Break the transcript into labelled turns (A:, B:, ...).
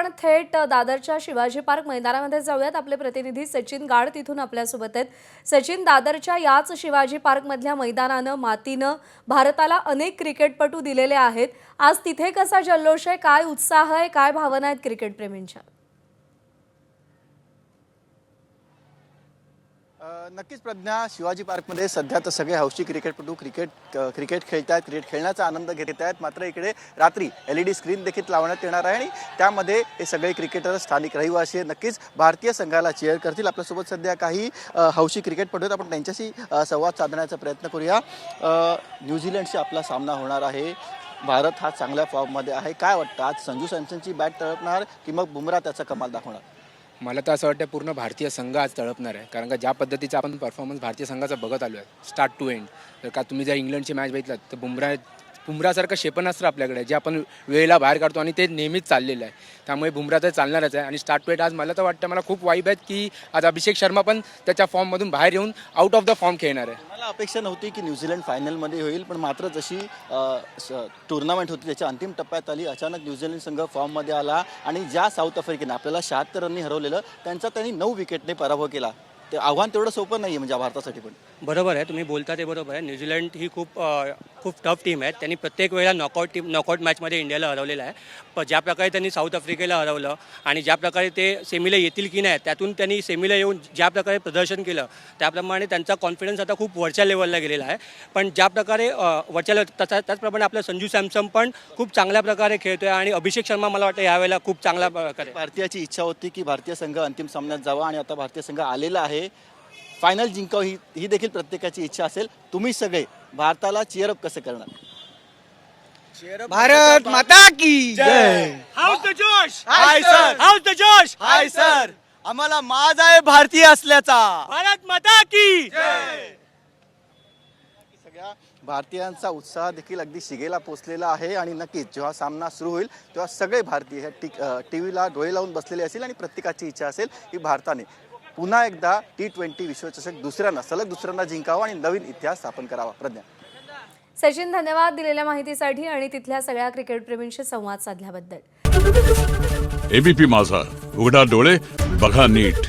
A: आपण थेट दादरच्या शिवाजी पार्क मैदानामध्ये जाऊयात। आपले प्रतिनिधी सचिन गाड तिथून आपल्यासोबत आहेत। सचिन, दादरच्या याच शिवाजी पार्क मधल्या मैदानानं मातीनं भारताला अनेक क्रिकेटपटू दिलेले आहेत। आज तिथे कसा जल्लोष आहे, काय उत्साह आहे, काय भावना आहेत क्रिकेट प्रेमींच्या?
B: नक्कीच प्रज्ञा, शिवाजी पार्कमध्ये सध्या तर सगळे हौशी क्रिकेटपटू क्रिकेट खेळतात, क्रिकेट खेळण्याचा आनंद घेत आहेत। मात्र इकडे रात्री LED स्क्रीन देखील लावण्यात येणार आहे आणि त्यामध्ये हे सगळे क्रिकेटर स्थानिक रहिवासी नक्कीच भारतीय संघाला चीअर करतील। आपल्यासोबत सध्या काही हौशी क्रिकेटपटू आहेत, आपण त्यांच्याशी संवाद साधण्याचा प्रयत्न करूया। न्यूझीलंडशी आपला सामना होणार आहे। भारत हा चांगल्या फॉर्ममध्ये आहे। काय वाटतं, आज संजू सॅमसनची बॅट तळपणार की मग बुमराह त्याचा कमाल दाखवणार?
C: मला तर असं वाटतं पूर्ण भारतीय संघ आज तळपणार आहे, कारण का ज्या पद्धतीचा आपण परफॉर्मन्स भारतीय संघाचा बघत आलो आहे स्टार्ट टू एंड। तर का तुम्ही जर इंग्लंडची मॅच बघितलात तर बुमरासारखं क्षेपणास्त्र आपल्याकडे जे आपण वेळेला बाहेर काढतो आणि ते नेहमीच चाललेलं आहे, त्यामुळे बुमराह तर चालणारच आहे। आणि स्टार्ट टू एंड आज मला तर वाटतं, मला खूप वाईब आहेत की आज अभिषेक शर्मा पण त्याच्या फॉर्ममधून बाहेर येऊन आउट ऑफ द फॉर्म खेळणार आहे।
B: मला अपेक्षा नव्हती की न्यूझीलंड फायनलमध्ये होईल, पण मात्र जशी टुर्नामेंट होती त्याच्या अंतिम टप्प्यात आली, अचानक न्यूझीलंड संघ फॉर्ममध्ये आला आणि ज्या साऊथ आफ्रिकेने आपल्याला 76 रननी हरवलेलं त्यांचा त्यांनी 9 विकेटने पराभव केला। ते आव्हान तेवढं सोपं नाही आहे म्हणजे भारतासाठी पण।
D: बरोबर आहे, तुम्ही बोलता ते बरोबर आहे। न्यूझीलंड ही खूप टफ टीम आहे। त्यांनी प्रत्येक वेळेला नॉकआउट मॅचमध्ये इंडियाला हरवलेलं आहे। पण ज्या प्रकारे त्यांनी साऊथ आफ्रिकेला हरवलं आणि ज्या प्रकारे ते सेमीला येतील की नाही, त्यातून त्यांनी सेमीला येऊन ज्या प्रकारे प्रदर्शन केलं त्याप्रमाणे त्यांचा कॉन्फिडन्स आता खूप वरच्या लेवलला गेलेला आहे। पण ज्या प्रकारे वरच्या त्याचप्रमाणे आपला संजू सॅमसन पण खूप चांगल्या प्रकारे खेळतोय आणि अभिषेक शर्मा मला वाटतं यावेळेला खूप चांगला प्रकारे।
B: भारतीयाची इच्छा होती की भारतीय संघ अंतिम सामन्यात जावा आणि आता भारतीय संघ आलेला आहे। फायनल जिंकावं ही देखील प्रत्येकाची इच्छा असेल। तुम्ही सगळे भारताला चीअर अप कसं करणार?
E: भारत माता की जय।
D: हाऊस द जोश,
E: हाय सर,
D: हाऊस द जोश,
E: हाय सर, आम्हाला माज आहे भारतीय असल्याचा।
D: भारत माता की
E: जय।
B: सगळ्या भारतीयांचा उत्साह देखील अगदी शिगेला पोचलेला आहे आणि नक्कीच जेव्हा सामना सुरू होईल तेव्हा सगळे भारतीय टीव्हीला डोळे लावून बसलेले असतील आणि प्रत्येकाची इच्छा असेल की भारताने पुन्हा एकदा T20 विश्वचषक सलग दुसऱ्यांदा जिंकावा आणि नवीन इतिहास स्थापन करावा। प्रज्ञा,
A: सचिन, धन्यवाद दिलेल्या माहितीसाठी आणि तिथल्या सगळ्या क्रिकेट प्रेमींशी संवाद साधल्याबद्दल।
F: ABP माझा, उघडा डोळे बघा नीट।